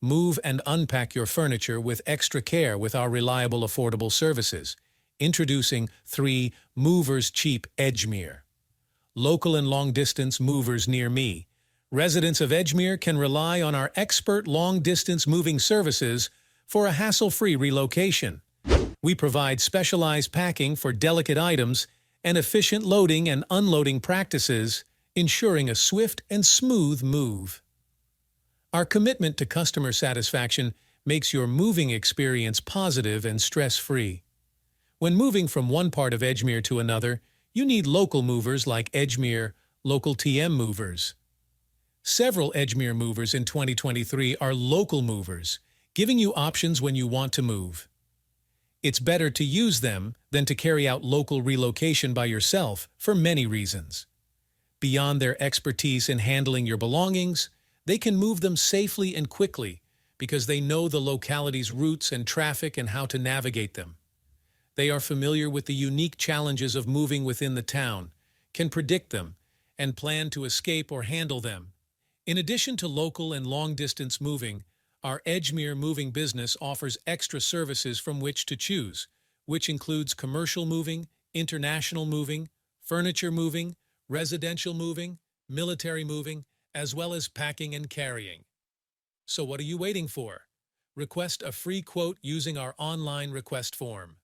Move and unpack your furniture with extra care with our reliable, affordable services. Introducing 3 Movers Cheap Edgemere. Local and long-distance movers near me. Residents of Edgemere can rely on our expert long-distance moving services for a hassle-free relocation. We provide specialized packing for delicate items and efficient loading and unloading practices, ensuring a swift and smooth move. Our commitment to customer satisfaction makes your moving experience positive and stress-free. When moving from one part of Edgemere to another, you need local movers like Edgemere Local TM Movers. Several Edgemere movers in 2023 are local movers, giving you options when you want to move. It's better to use them than to carry out local relocation by yourself for many reasons. Beyond their expertise in handling your belongings, they can move them safely and quickly because they know the locality's routes and traffic and how to navigate them. They are familiar with the unique challenges of moving within the town, can predict them, and plan to escape or handle them. In addition to local and long-distance moving, our Edgemere moving business offers extra services from which to choose, which includes commercial moving, international moving, furniture moving, residential moving, military moving, as well as packing and carrying. So what are you waiting for? Request a free quote using our online request form.